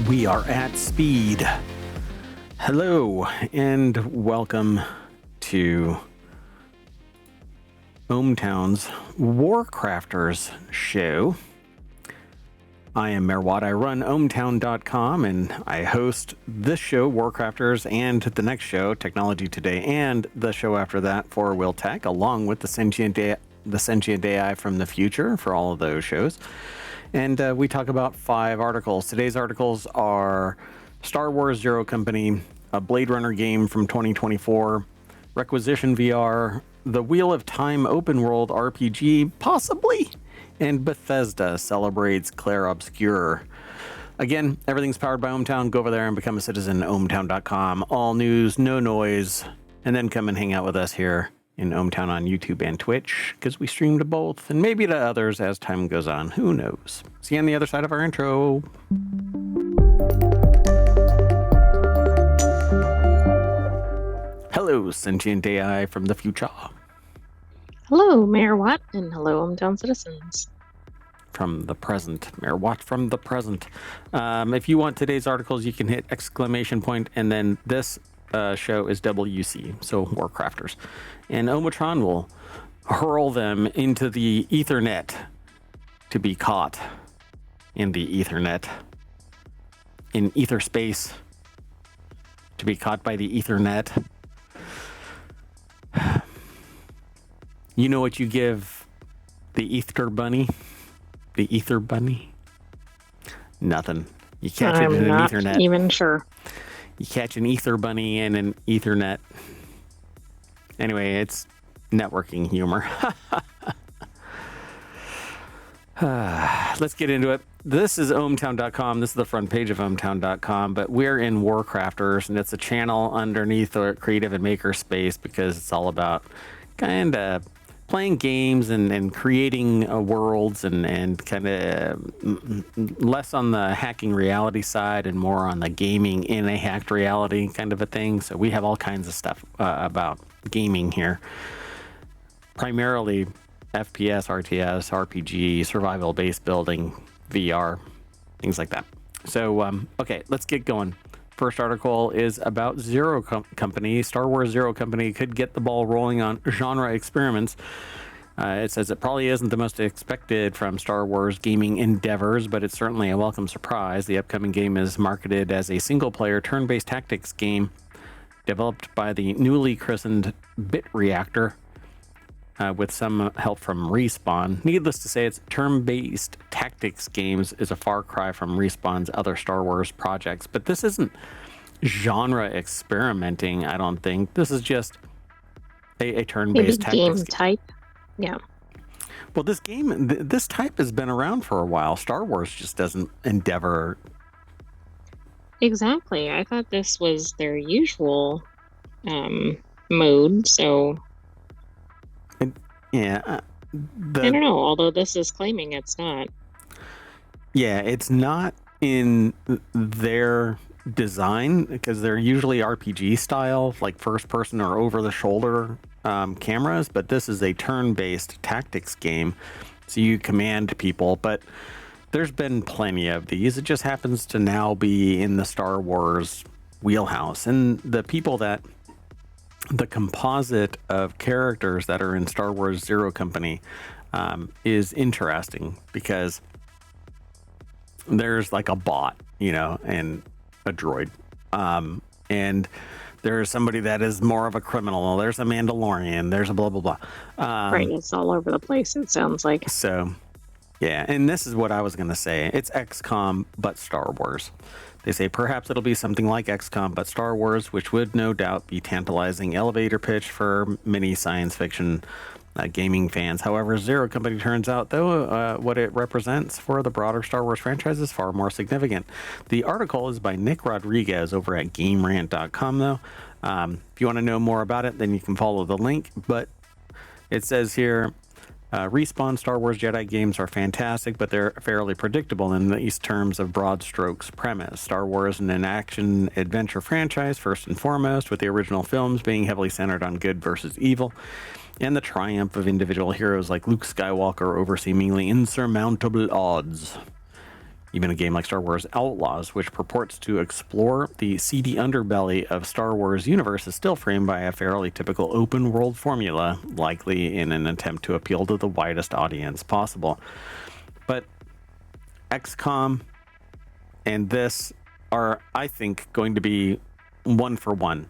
We are at speed. Hello and welcome to ohmTown's WarCrafters show. I am Merwat. I run ohmtown.com and I host this show, WarCrafters, and the next show, TechnologyToday, and the show after that, FourWheeltech, along with the sentient AI from the future for all of those shows. And we talk about 5 articles. Today's articles are Star Wars Zero Company, a Blade Runner game from 2024, Requisition VR, the Wheel of Time open world RPG, possibly, and Bethesda celebrates Clair Obscur. Again, everything's powered by ohmTown. Go over there and become a citizen, ohmtown.com. All news, no noise, and then come and hang out with us here in ohmTown on YouTube and Twitch, because we stream to both, and maybe to others as time goes on. Who knows? See you on the other side of our intro. Hello, sentient AI from the future. Hello, Mayor Watt, and hello, ohmTown citizens. From the present, Mayor Watt from the present. If you want today's articles, you can hit exclamation point, and then this show is WC, so WarCrafters. And Omatron will hurl them into the Ethernet to be caught in the Ethernet. In ether space to be caught by the Ethernet. You know what you give the Ether Bunny? The Ether Bunny? Nothing. You catch it in an Ethernet. I'm not even sure. You catch an Ether Bunny in an Ethernet. Anyway, it's networking humor. Let's get into it. This is ohmtown.com. This is the front page of ohmtown.com, but we're in WarCrafters, and it's a channel underneath the creative and maker space because it's all about kind of playing games and creating worlds and kind of less on the hacking reality side and more on the gaming in a hacked reality kind of a thing. So we have all kinds of stuff about gaming here. Primarily FPS, RTS, RPG, survival based building, VR, things like that. So, okay, let's get going. First article is about Zero Company. Star Wars Zero Company could get the ball rolling on genre experiments. It says it probably isn't the most expected from Star Wars gaming endeavors, but it's certainly a welcome surprise. The upcoming game is marketed as a single-player turn-based tactics game developed by the newly christened Bit Reactor with some help from Respawn. Needless to say, its turn-based tactics games is a far cry from Respawn's other Star Wars projects, but this isn't genre experimenting, I don't think. This is just a turn-based tactics game type. Yeah. Well, this game, this type has been around for a while. Star Wars just doesn't endeavor. Exactly. I thought this was their usual mode, so... Yeah. I don't know, although this is claiming it's not. Yeah, it's not in their design because they're usually RPG style, like first person or over the shoulder cameras, but this is a turn-based tactics game, so you command people, but there's been plenty of these. It just happens to now be in the Star Wars wheelhouse, and the composite of characters that are in Star Wars Zero Company is interesting because there's like a bot, and a droid, and there's somebody that is more of a criminal. There's a Mandalorian. There's a blah, blah, blah. Right. It's all over the place, it sounds like. So, yeah. And this is what I was going to say. It's XCOM, but Star Wars. They say perhaps it'll be something like XCOM, but Star Wars, which would no doubt be tantalizing elevator pitch for many science fiction gaming fans. However, Zero Company turns out, though, what it represents for the broader Star Wars franchise is far more significant. The article is by Nick Rodriguez over at GameRant.com, though. If you want to know more about it, then you can follow the link. But it says here, Respawn Star Wars Jedi games are fantastic, but they're fairly predictable in these terms of broad strokes premise. Star Wars is an action-adventure franchise, first and foremost, with the original films being heavily centered on good versus evil, and the triumph of individual heroes like Luke Skywalker over seemingly insurmountable odds. Even a game like Star Wars Outlaws, which purports to explore the seedy underbelly of Star Wars universe, is still framed by a fairly typical open world formula, likely in an attempt to appeal to the widest audience possible. But XCOM and this are, I think, going to be one for one.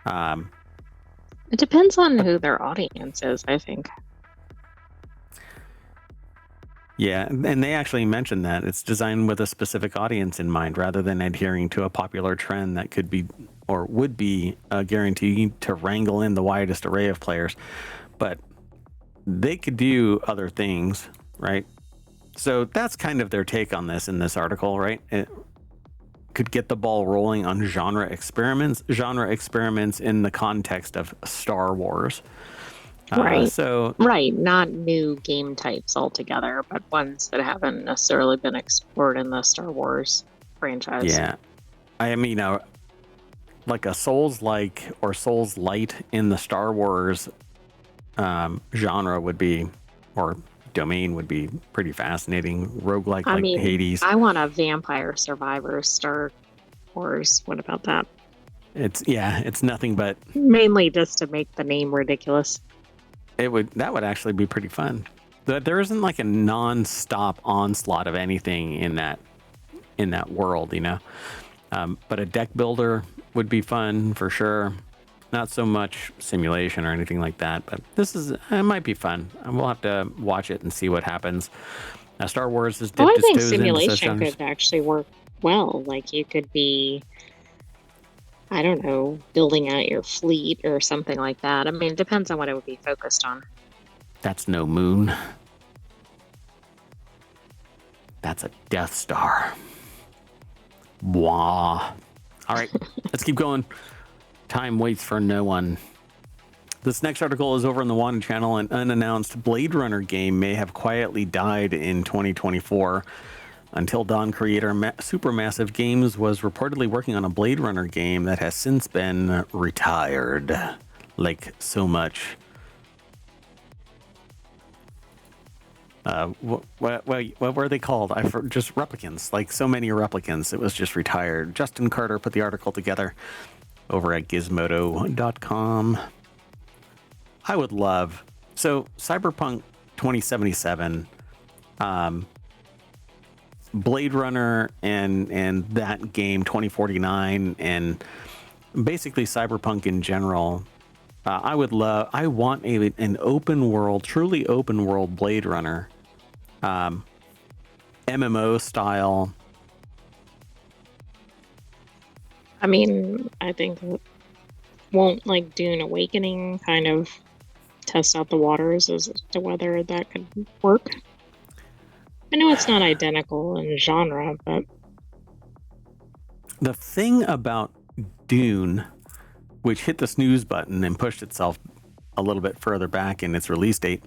It depends on who their audience is, I think. Yeah, and they actually mentioned that it's designed with a specific audience in mind rather than adhering to a popular trend that could be or would be guaranteed to wrangle in the widest array of players. But they could do other things, right? So that's kind of their take on this in this article, right? It could get the ball rolling on genre experiments in the context of Star Wars. Right, not new game types altogether, but ones that haven't necessarily been explored in the Star Wars franchise. Yeah, I mean, like a Souls-like or Souls-light in the Star Wars genre would be, or domain would be pretty fascinating. Roguelike like Hades. I want a Vampire Survivors Star Wars. What about that? It's nothing but mainly just to make the name ridiculous. That would actually be pretty fun. There isn't like a non-stop onslaught of anything in that world, you know. But a deck builder would be fun for sure. Not so much simulation or anything like that, but it might be fun. We'll have to watch it and see what happens. Now, Star Wars has dipped its toes into such simulation could actually work well. Like you could be, I don't know, building out your fleet or something like that. I mean, it depends on what it would be focused on. That's no moon. That's a Death Star. Wah. All right, let's keep going. Time waits for no one. This next article is over on the Wanted channel. An unannounced Blade Runner game may have quietly died in 2024. Until Dawn creator Supermassive Games was reportedly working on a Blade Runner game that has since been retired. Like so much. What were they called? Just replicants. Like so many replicants. It was just retired. Justin Carter put the article together over at gizmodo.com. I would love... So, Cyberpunk 2077... Blade Runner and that game 2049 and basically Cyberpunk in general. I want an open world, truly open world Blade Runner, MMO style. I mean, I think won't like Dune Awakening kind of test out the waters as to whether that could work. I know it's not identical in genre, but the thing about Dune, which hit the snooze button and pushed itself a little bit further back in its release date,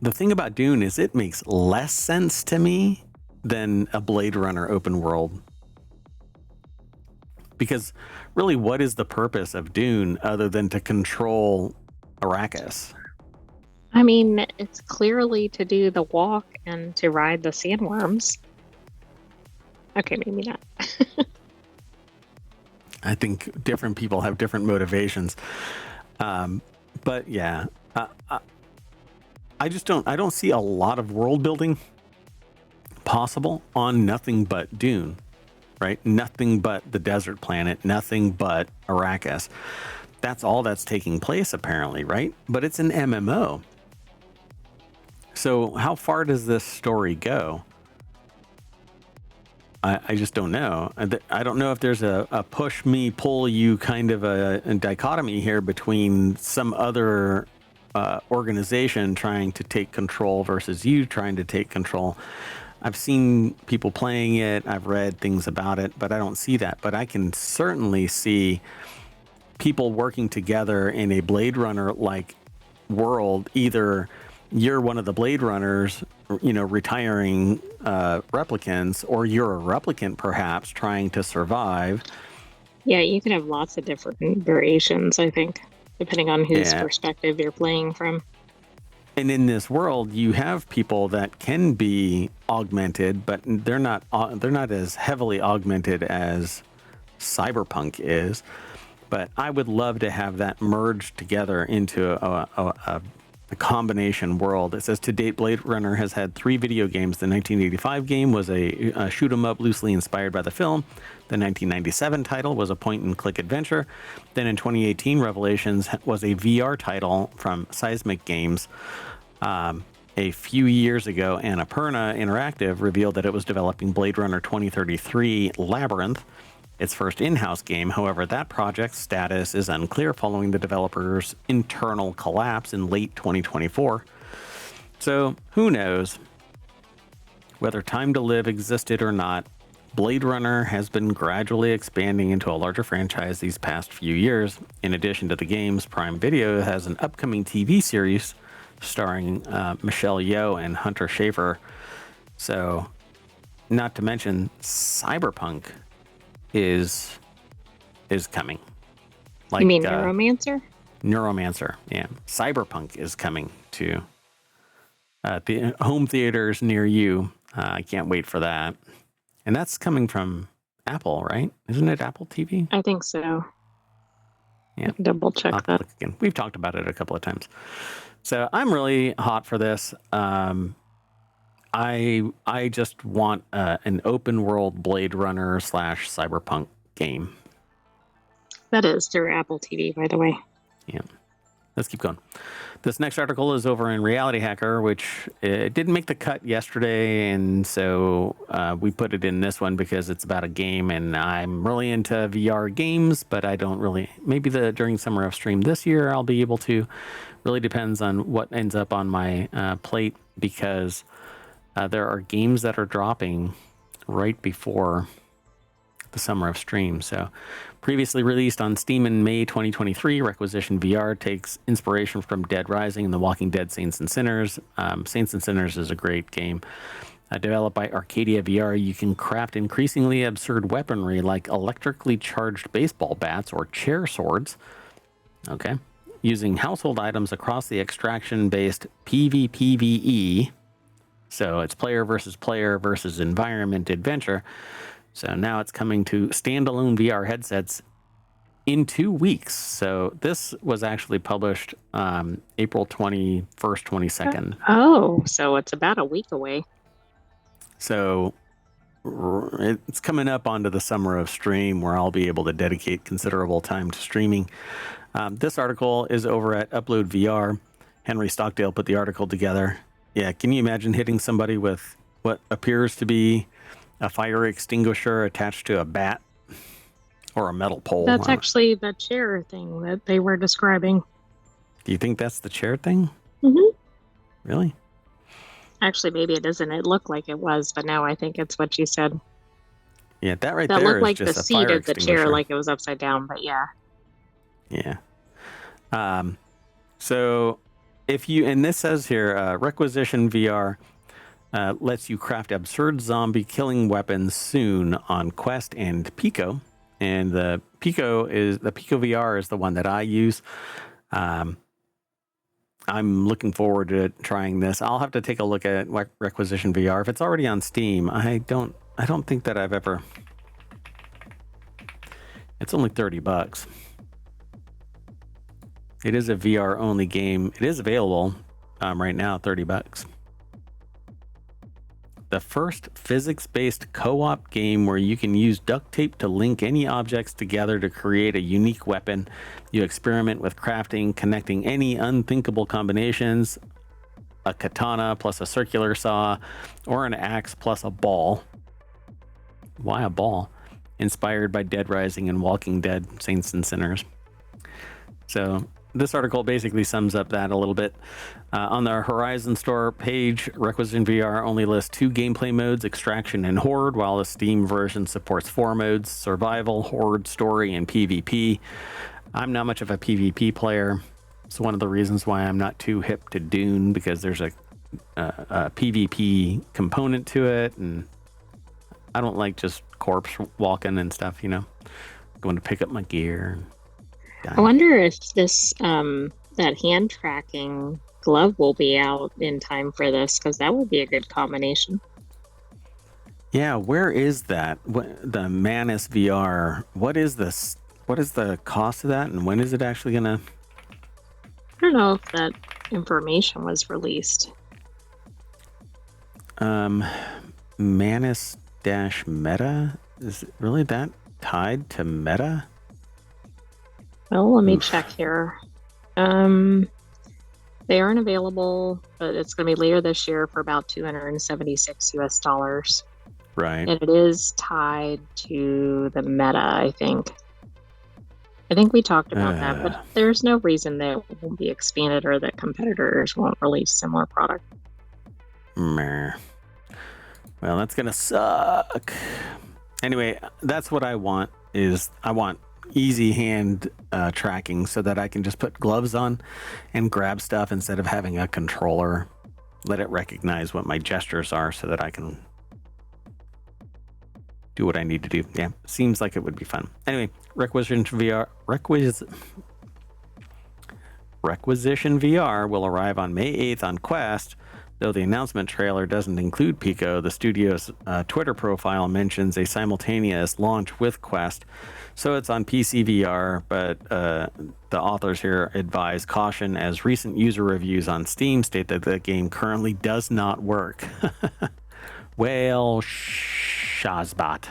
the thing about Dune is it makes less sense to me than a Blade Runner open world. Because really, what is the purpose of Dune other than to control Arrakis? I mean, it's clearly to do the walk and to ride the sandworms. Okay, maybe not. I think different people have different motivations. But yeah, I don't see a lot of world building possible on nothing but Dune, right? Nothing but the desert planet, nothing but Arrakis. That's all that's taking place apparently, right? But it's an MMO. So how far does this story go? I just don't know. I don't know if there's a push me, pull you kind of a dichotomy here between some other organization trying to take control versus you trying to take control. I've seen people playing it. I've read things about it, but I don't see that. But I can certainly see people working together in a Blade Runner-like world. Either you're one of the Blade Runners, you know, retiring replicants, or you're a replicant perhaps trying to survive. Yeah, you can have lots of different variations, I think, depending on whose perspective you're playing from. And in this world, you have people that can be augmented, but they're not as heavily augmented as Cyberpunk is. But I would love to have that merged together into a combination world. It says to date, Blade Runner has had 3 video games. The 1985 game was a shoot 'em up loosely inspired by the film. The 1997 title was a point and click adventure. Then in 2018, Revelations was a VR title from Seismic Games. A few years ago, Annapurna Interactive revealed that it was developing Blade Runner 2033 Labyrinth, its first in-house game. However, that project's status is unclear following the developer's internal collapse in late 2024. So who knows whether Time to Live existed or not. Blade Runner has been gradually expanding into a larger franchise these past few years. In addition to the games, Prime Video has an upcoming TV series starring Michelle Yeoh and Hunter Schafer. So, not to mention, Cyberpunk is coming. Like, you mean Neuromancer? Neuromancer, yeah. Cyberpunk is coming to the home theaters near you. I can't wait for that. And that's coming from Apple, right? Isn't it Apple TV? I think so. Yeah. Double check that. Again. We've talked about it a couple of times. So I'm really hot for this. I just want an open world Blade Runner / Cyberpunk game. That is through Apple TV, by the way. Yeah. Let's keep going. This next article is over in Reality Hacker, which didn't make the cut yesterday, and so we put it in this one because it's about a game, and I'm really into VR games, but I don't really. Maybe during Summer of Stream this year, I'll be able to. Really depends on what ends up on my plate, because there are games that are dropping right before the Summer of Stream. So, previously released on Steam in May 2023, Requisition VR takes inspiration from Dead Rising and The Walking Dead Saints and Sinners. Saints and Sinners is a great game. Developed by Arcadia VR, you can craft increasingly absurd weaponry like electrically charged baseball bats or chair swords. Okay. Using household items across the extraction-based PvPvE. So it's player versus environment adventure. So now it's coming to standalone VR headsets in 2 weeks. So this was actually published April 21st, 22nd. Oh, so it's about a week away. So it's coming up onto the Summer of Stream, where I'll be able to dedicate considerable time to streaming. This article is over at Upload VR. Henry Stockdale put the article together. Yeah, can you imagine hitting somebody with what appears to be a fire extinguisher attached to a bat or a metal pole? That's actually the chair thing that they were describing. Do you think that's the chair thing? Mm-hmm. Really? Actually, maybe it isn't. It looked like it was, but now I think it's what you said. Yeah, that right that there looked is like just the a seat fire of the chair, like it was upside down, but yeah. Yeah. So if you, and this says here, Requisition VR lets you craft absurd zombie killing weapons soon on Quest and Pico. And the Pico VR is the one that I use. I'm looking forward to trying this. I'll have to take a look at Requisition VR. If it's already on Steam, I don't think that I've ever. It's only $30. It is a VR only game. It is available right now, $30. The first physics-based co-op game where you can use duct tape to link any objects together to create a unique weapon. You experiment with crafting, connecting any unthinkable combinations, a katana plus a circular saw, or an axe plus a ball. Why a ball? Inspired by Dead Rising and Walking Dead, Saints and Sinners. So this article basically sums up that a little bit. On the Horizon Store page, Requisition VR only lists 2 gameplay modes, Extraction and Horde, while the Steam version supports 4 modes, Survival, Horde, Story, and PvP. I'm not much of a PvP player. It's one of the reasons why I'm not too hip to Dune, because there's a PvP component to it, and I don't like just corpse walking and stuff, going to pick up my gear. I wonder if this that hand tracking glove will be out in time for this, because that will be a good combination. Yeah, where is that? The Manus VR? What is this? What is the cost of that, and when is it actually gonna? I don't know if that information was released. Manus dash Meta, is it really that tied to Meta? Well, let me Oof. check here. They aren't available, but it's going to be later this year for about 276 US dollars. Right. And it is tied to the Meta, I think. I think we talked about that, but there's no reason that it won't be expanded or that competitors won't release similar product. Meh. Well, that's gonna suck. Anyway, that's what I want. I want easy hand tracking so that I can just put gloves on and grab stuff instead of having a controller. Let it recognize what my gestures are so that I can do what I need to do. Yeah, seems like it would be fun. Anyway, Requisition VR will arrive on May 8th on Quest. Though the announcement trailer doesn't include Pico, the studio's Twitter profile mentions a simultaneous launch with Quest. So it's on PC VR, but the authors here advise caution as recent user reviews on Steam state that the game currently does not work. Well, Shazbot.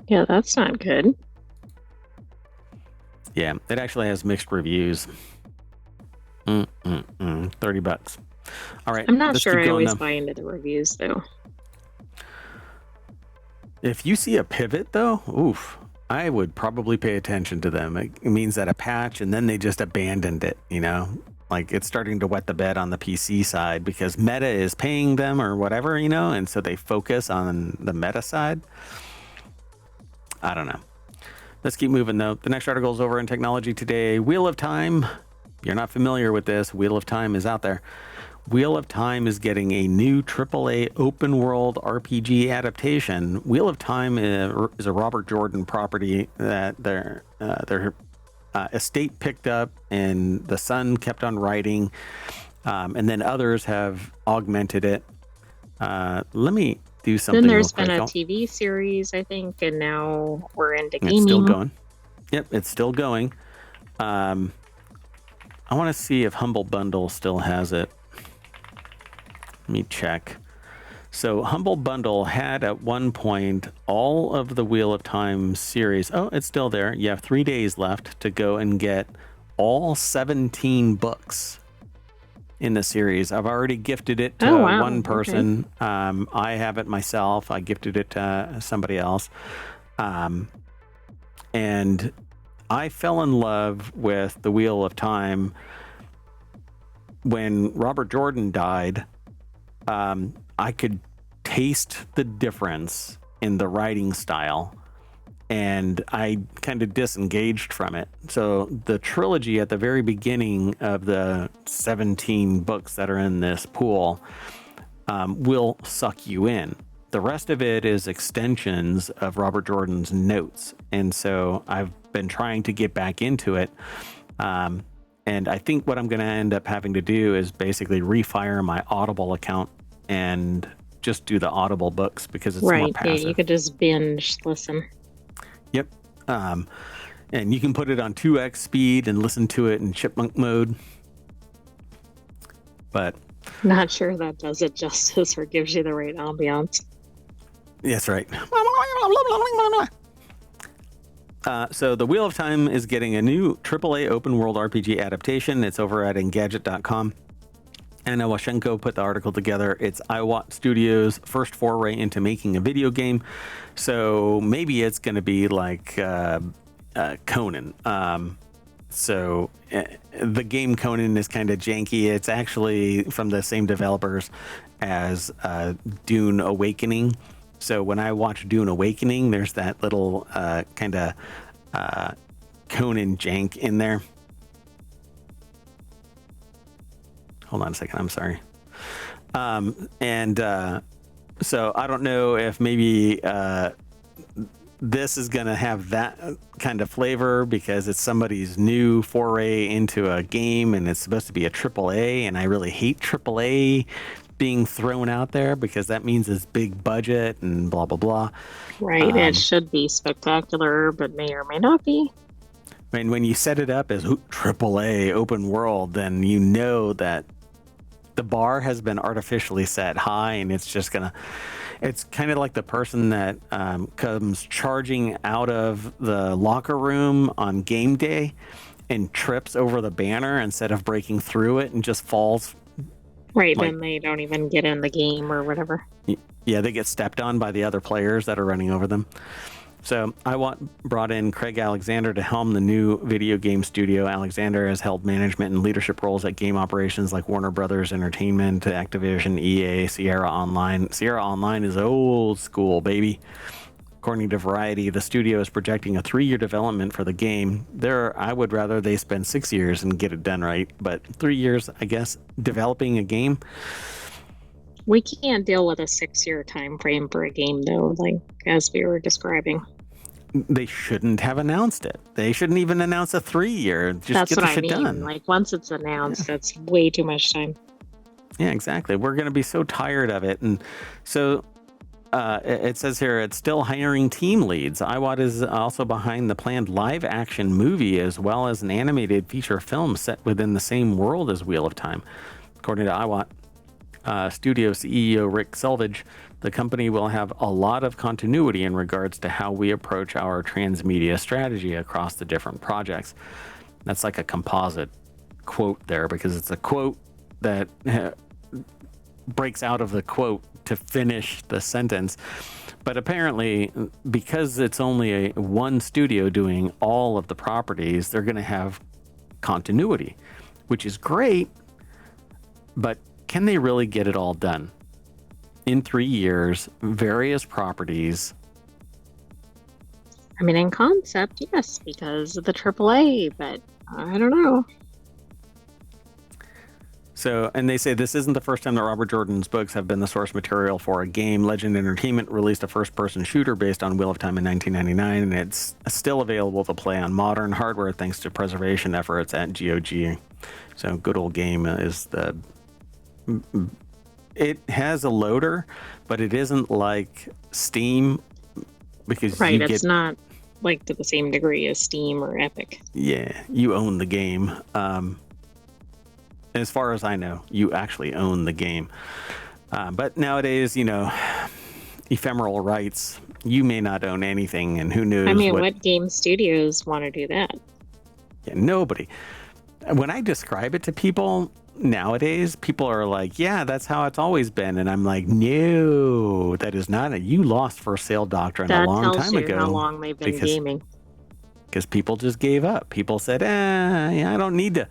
Yeah, that's not good. Yeah, it actually has mixed reviews. $30. All right. I'm not let's sure keep I going, always though. buy into the reviews, though. If you see a pivot, though, oof, I would probably pay attention to them. It means that a patch, and then they just abandoned it, you know? Like, it's starting to wet the bed on the PC side because Meta is paying them or whatever, you know? And so they focus on the Meta side. I don't know. Let's keep moving, though. The next article is over in Technology Today. Wheel of Time. You're not familiar with this. Wheel of Time is out there. Wheel of Time is getting a new AAA open world RPG adaptation. Wheel of Time is a Robert Jordan property that their estate picked up, and the son kept on writing, and then others have augmented it. Let me do something. Then there's real been quick. a TV series, I think, and now we're into gaming. It's still going. Yep, it's still going. I want to see if Humble Bundle still has it. Let me check. So Humble Bundle had at one point all of the Wheel of Time series. Oh, it's still there. You have 3 days left to go and get all 17 books in the series. I've already gifted it to one person. Okay. I have it myself. I gifted it to somebody else. And I fell in love with the Wheel of Time when Robert Jordan died. I could taste the difference in the writing style, and I kind of disengaged from it. So the trilogy at the very beginning of the 17 books that are in this pool will suck you in. The rest of it is extensions of Robert Jordan's notes. And so I've been trying to get back into it. And I think what I'm going to end up having to do is basically refire my Audible account and just do the Audible books because it's more passive. Yeah, you could just binge listen. Yep. And you can put it on 2x speed and listen to it in chipmunk mode. But not sure that does it justice or gives you the right ambiance. That's right. So the Wheel of Time is getting a new AAA open world RPG adaptation. It's over at Engadget.com. Anna Washenko put the article together. It's iWatt Studios' first foray into making a video game. So maybe it's going to be like Conan. So the game Conan is kind of janky. It's actually from the same developers as Dune Awakening. So when I watch Dune Awakening, there's that little kind of Conan jank in there. Hold on a second. I'm sorry. So I don't know if maybe this is going to have that kind of flavor because it's somebody's new foray into a game and it's supposed to be a AAA, and I really hate AAA being thrown out there because that means it's big budget and blah blah blah. Right. It should be spectacular, but may or may not be. And when you set it up as AAA open world, then you know that the bar has been artificially set high, and it's just gonna. It's kind of like the person that comes charging out of the locker room on game day and trips over the banner instead of breaking through it and just falls. Right, then they don't even get in the game or whatever. Yeah, they get stepped on by the other players that are running over them. So brought in Craig Alexander to helm the new video game studio. Alexander has held management and leadership roles at game operations like Warner Brothers Entertainment, Activision, EA, Sierra Online. Sierra Online is old school, baby. According to Variety, the studio is projecting a 3-year development for the game. I would rather they spend 6 years and get it done right, but 3 years, I guess, developing a game. We can't deal with a 6-year time frame for a game, though, like as we were describing. They shouldn't have announced it. They shouldn't even announce a 3-year. Just that's get what the shit I mean. done. Like once it's announced, that's way too much time. Yeah, exactly. We're going to be so tired of it, and so it says here it's still hiring team leads. iWatt is also behind the planned live-action movie as well as an animated feature film set within the same world as Wheel of Time, according to iWatt. Studio CEO Rick Selvage, the company will have a lot of continuity in regards to how we approach our transmedia strategy across the different projects. That's like a composite quote there because it's a quote that breaks out of the quote to finish the sentence. But apparently, because it's only one studio doing all of the properties, they're going to have continuity, which is great, but can they really get it all done? In 3 years, various properties. I mean, in concept, yes, because of the AAA, but I don't know. So, and they say this isn't the first time that Robert Jordan's books have been the source material for a game. Legend Entertainment released a first-person shooter based on Wheel of Time in 1999, and it's still available to play on modern hardware thanks to preservation efforts at GOG. So, good old game is the... It has a loader, but it isn't like Steam because right, it's not like to the same degree as Steam or Epic. Yeah, you own the game. As far as I know, you actually own the game. But nowadays, ephemeral rights, you may not own anything, and who knows? I mean, what game studios want to do that? Yeah, nobody. When I describe it to people nowadays, people are like, yeah, that's how it's always been. And I'm like, no, that is not you lost for sale doctrine a long time ago. How long they've been gaming. Because people just gave up. People said, I don't need to.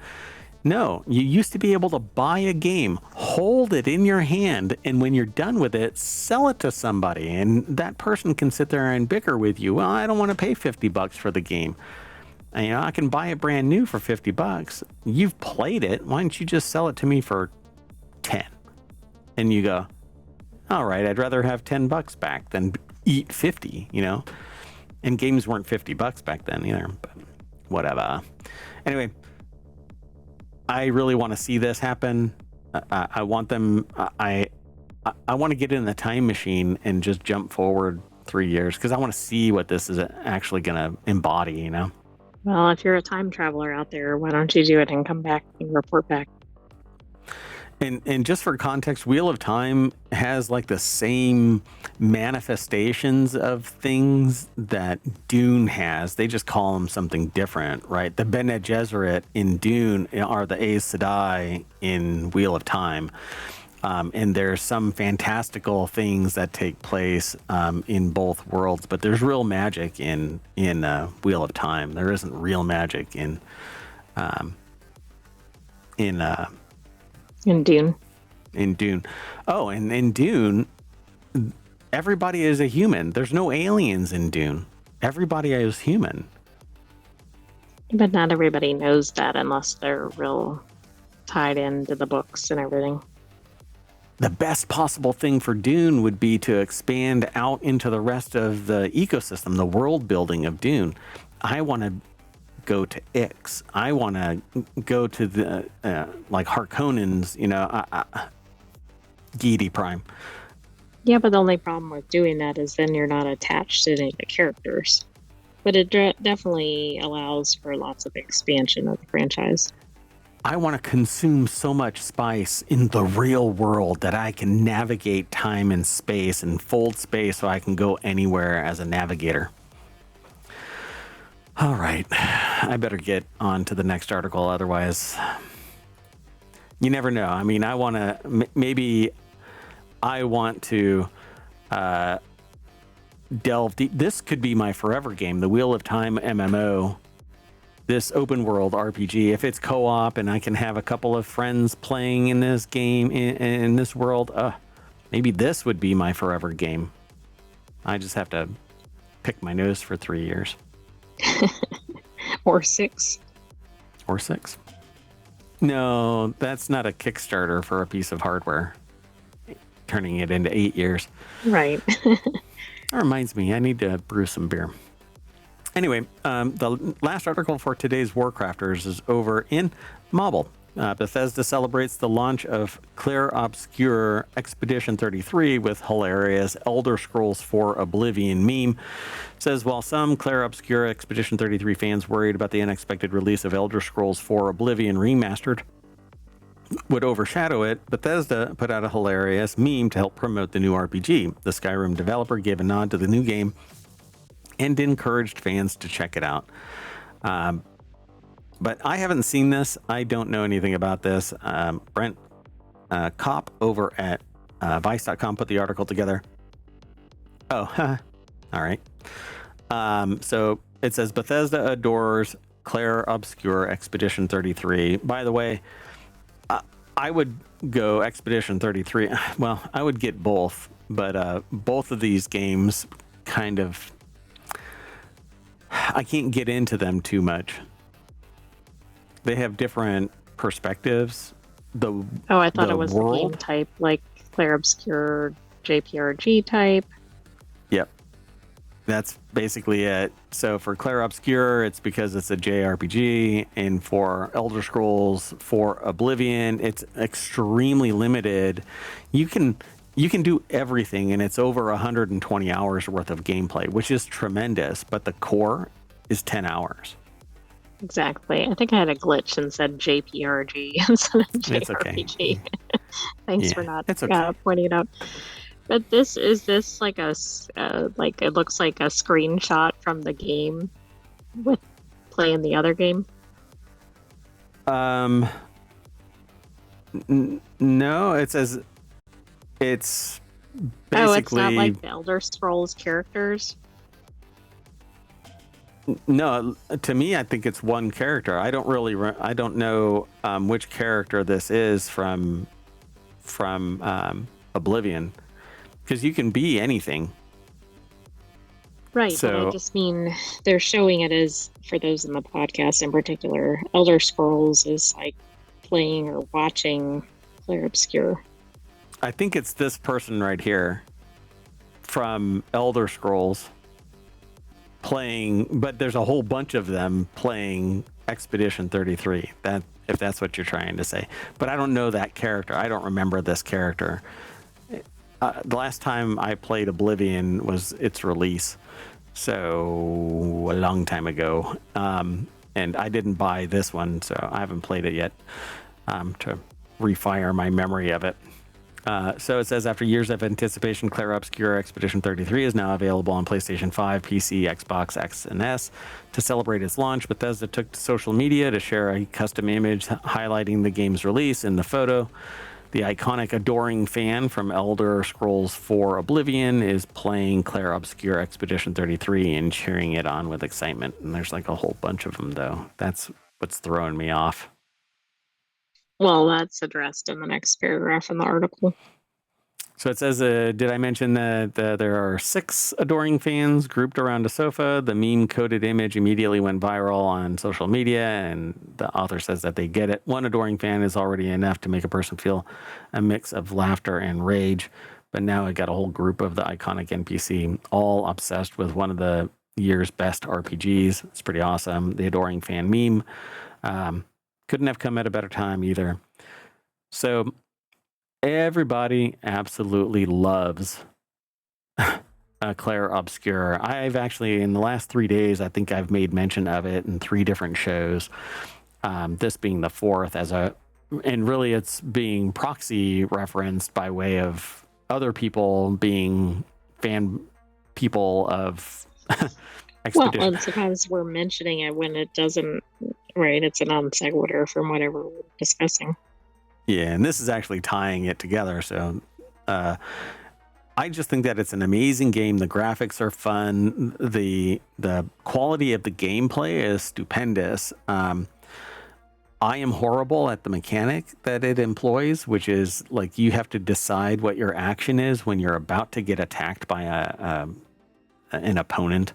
No, you used to be able to buy a game, hold it in your hand, and when you're done with it, sell it to somebody. And that person can sit there and bicker with you. Well, I don't want to pay $50 for the game. And, I can buy it brand new for $50. You've played it. Why don't you just sell it to me for 10? And you go, all right, I'd rather have $10 back than eat 50, And games weren't $50 back then either, but whatever. Anyway, I really want to see this happen. I want them. I want to get in the time machine and just jump forward 3 years because I want to see what this is actually going to embody. Well, if you're a time traveler out there, why don't you do it and come back and report back? And just for context, Wheel of Time has like the same manifestations of things that Dune has. They just call them something different, right? The Bene Gesserit in Dune are the Aes Sedai in Wheel of Time. And there's some fantastical things that take place in both worlds, but there's real magic in Wheel of Time. There isn't real magic in Dune. In Dune. Oh, and in Dune, everybody is a human. There's no aliens in Dune. Everybody is human. But not everybody knows that unless they're real tied into the books and everything. the best possible thing for Dune would be to expand out into the rest of the ecosystem, the world building of Dune. I want to go to Ix. I want to go to the like Harkonnens, Geedy Prime. Yeah, but the only problem with doing that is then you're not attached to any of the characters. But it definitely allows for lots of expansion of the franchise. I want to consume so much spice in the real world that I can navigate time and space and fold space so I can go anywhere as a navigator. All right, I better get on to the next article. Otherwise, you never know. I mean, maybe I want to delve deep. This could be my forever game, the Wheel of Time MMO. This open world RPG, if it's co-op and I can have a couple of friends playing in this game in this world, maybe this would be my forever game. I just have to pick my nose for 3 years. Or 6. Or 6. No, that's not a Kickstarter for a piece of hardware. Turning it into 8 years. Right. That reminds me, I need to brew some beer. Anyway, the last article for today's WarCrafters is over in Mobile. Bethesda celebrates the launch of Clair Obscur Expedition 33 with hilarious Elder Scrolls 4 Oblivion meme. It says, while some Clair Obscur Expedition 33 fans worried about the unexpected release of Elder Scrolls 4 Oblivion Remastered would overshadow it, Bethesda put out a hilarious meme to help promote the new RPG. The Skyrim developer gave a nod to the new game and encouraged fans to check it out. But I haven't seen this. I don't know anything about this. Brent Kopp over at Vice.com put the article together. Oh, all right. So it says Bethesda adores Clair Obscur Expedition 33. By the way, I would go Expedition 33. Well, I would get both, but both of these games kind of, I can't get into them too much. They have different perspectives. I thought it was the game type, like Clair Obscur JPRG type. Yep. That's basically it. So for Clair Obscur, it's because it's a JRPG, and for Elder Scrolls, for Oblivion, it's extremely limited. You can do everything, and it's over 120 hours worth of gameplay, which is tremendous, but the core is 10 hours. Exactly. I think I had a glitch and said JPRG instead of JRPG. It's okay. Thanks for not okay. pointing it out. But is this like like it looks like a screenshot from the game with playing the other game? No, it says it's basically. Oh, it's not like the Elder Scrolls characters. No, to me, I think it's one character. I don't know which character this is from Oblivion, because you can be anything. Right, so, but I just mean they're showing it as, for those in the podcast in particular, Elder Scrolls is like playing or watching Clair Obscur. I think it's this person right here from Elder Scrolls playing, but there's a whole bunch of them playing Expedition 33. That, if that's what you're trying to say. But I don't know that character. I don't remember this character. The last time I played Oblivion was its release, so a long time ago. And I didn't buy this one, so I haven't played it yet to refire my memory of it. So it says, after years of anticipation, Clair Obscur Expedition 33 is now available on PlayStation 5, PC, Xbox X, and S. To celebrate its launch, Bethesda took to social media to share a custom image highlighting the game's release. In the photo, the iconic adoring fan from Elder Scrolls 4 Oblivion is playing Clair Obscur Expedition 33 and cheering it on with excitement. And there's like a whole bunch of them, though. That's what's throwing me off. Well, that's addressed in the next paragraph in the article. So it says, did I mention that there are 6 adoring fans grouped around a sofa? The meme-coded image immediately went viral on social media, and the author says that they get it. One adoring fan is already enough to make a person feel a mix of laughter and rage, but now it got a whole group of the iconic NPC, all obsessed with one of the year's best RPGs. It's pretty awesome. The adoring fan meme couldn't have come at a better time either. So everybody absolutely loves Claire Obscure. I've actually, in the last 3 days, I think I've made mention of it in 3 different shows. This being the 4th and really it's being proxy referenced by way of other people being fan people of Well, Expedition. and sometimes we're mentioning it when it doesn't, right? It's a non sequitur from whatever we're discussing. Yeah, and this is actually tying it together. So I just think that it's an amazing game. The graphics are fun. The quality of the gameplay is stupendous. I am horrible at the mechanic that it employs, which is like you have to decide what your action is when you're about to get attacked by an opponent.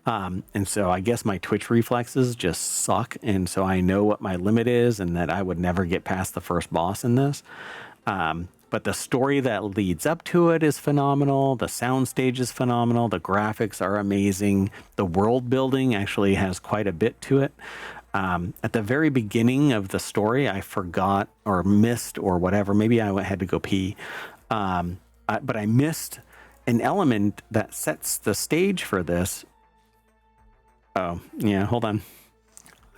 And so I guess my twitch reflexes just suck. And so I know what my limit is and that I would never get past the first boss in this. But the story that leads up to it is phenomenal. The soundstage is phenomenal. The graphics are amazing. The world building actually has quite a bit to it. At the very beginning of the story, I forgot or missed or whatever. Maybe I had to go pee. But I missed an element that sets the stage for this. Oh, yeah, hold on.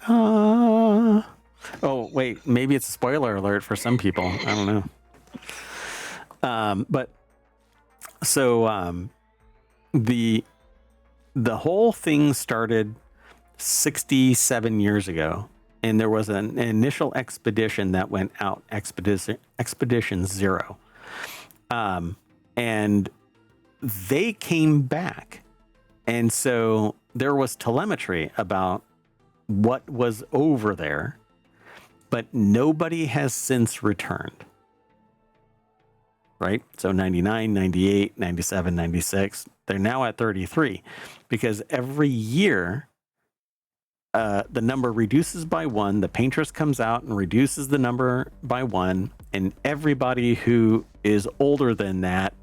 Oh, wait, maybe it's a spoiler alert for some people. I don't know. But so the whole thing started 67 years ago, and there was an initial expedition that went out, Expedition Zero. And they came back. And so there was telemetry about what was over there, but nobody has since returned. Right? So 99, 98, 97, 96, they're now at 33 because every year the number reduces by 1. The paintress comes out and reduces the number by 1. And everybody who is older than that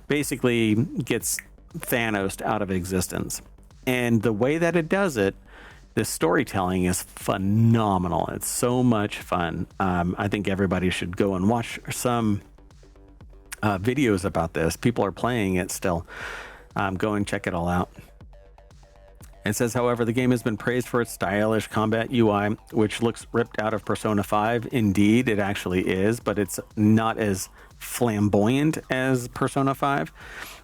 basically gets Thanos out of existence. And the way that it does it, the storytelling is phenomenal. It's so much fun. I think everybody should go and watch some videos about this. People are playing it still. Go and check it all out. It says, however, the game has been praised for its stylish combat UI, which looks ripped out of Persona 5. Indeed, it actually is, but it's not as flamboyant as Persona 5.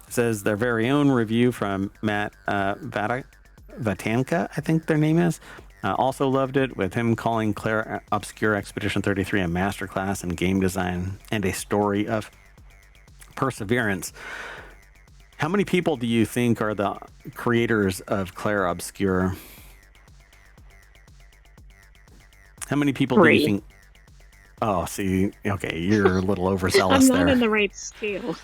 It says their very own review from Matt Vatanka, I think their name is, also loved it, with him calling Claire Obscure Expedition 33 a masterclass in game design and a story of perseverance. How many people do you think are the creators of Claire Obscure? How many people do you think? Oh, see, okay, you're a little overzealous there. I'm not in the right scale.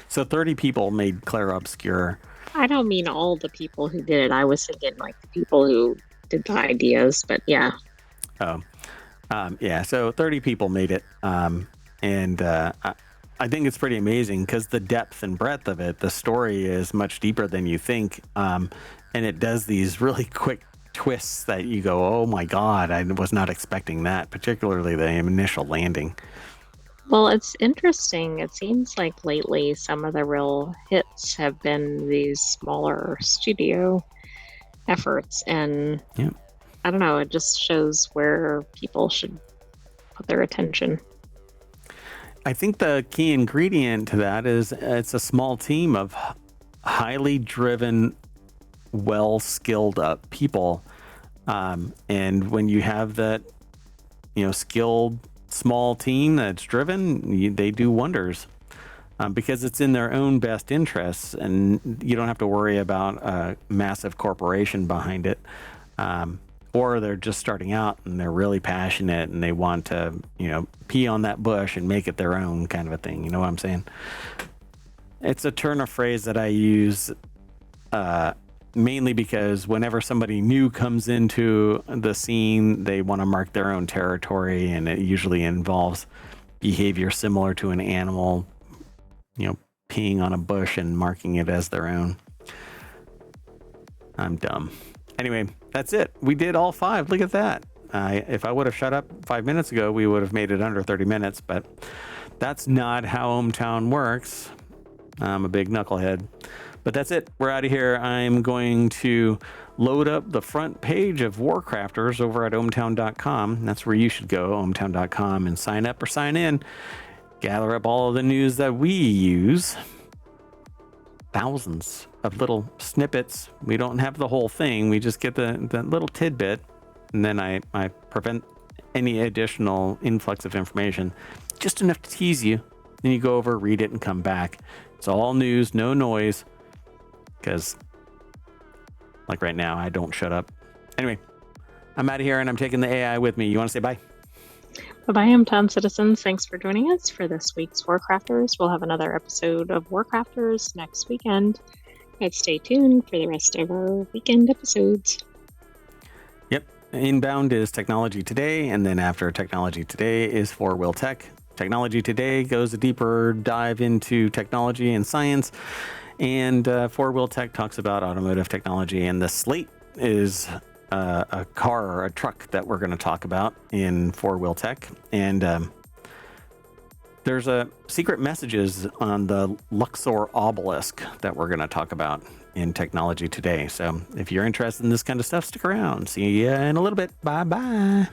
So 30 people made Claire Obscure. I don't mean all the people who did it. I was thinking like the people who did the ideas, but yeah. Oh, yeah. So 30 people made it. And I think it's pretty amazing because the depth and breadth of it, the story is much deeper than you think. And it does these really quick twists that you go, oh my God, I was not expecting that, particularly the initial landing. Well, it's interesting. It seems like lately some of the real hits have been these smaller studio efforts. And yeah. I don't know, it just shows where people should put their attention. I think the key ingredient to that is it's a small team of highly driven, well-skilled up people. And when you have that, skilled small team that's driven, they do wonders because it's in their own best interests, and you don't have to worry about a massive corporation behind it. or they're just starting out and they're really passionate and they want to, pee on that bush and make it their own kind of a thing. You know what I'm saying? It's a turn of phrase that I use mainly because whenever somebody new comes into the scene, they want to mark their own territory, and it usually involves behavior similar to an animal, peeing on a bush and marking it as their own. I'm dumb. Anyway, that's it. We did all 5. Look at that. If I would have shut up 5 minutes ago, we would have made it under 30 minutes, but that's not how ohmTown works. I'm a big knucklehead. But that's it. We're out of here. I'm going to load up the front page of WarCrafters over at ohmTown.com. That's where you should go, ohmTown.com, and sign up or sign in. Gather up all of the news that we use. Thousands of little snippets. We don't have the whole thing. We just get the little tidbit. And then I prevent any additional influx of information. Just enough to tease you. Then you go over, read it, and come back. It's all news, no noise. Because, like right now, I don't shut up. Anyway, I'm out of here and I'm taking the AI with me. You want to say bye? Bye-bye, ohmTown citizens. Thanks for joining us for this week's WarCrafters. We'll have another episode of WarCrafters next weekend. But stay tuned for the rest of our weekend episodes. Yep. Inbound is Technology Today, and then after Technology Today is FourWheeltech. Technology Today goes a deeper dive into technology and science. And FourWheeltech talks about automotive technology, and the slate is a car or a truck that we're going to talk about in FourWheeltech. And there's a secret messages on the Luxor obelisk that we're going to talk about in Technology Today. So if you're interested in this kind of stuff, stick around. See you in a little bit. Bye-bye.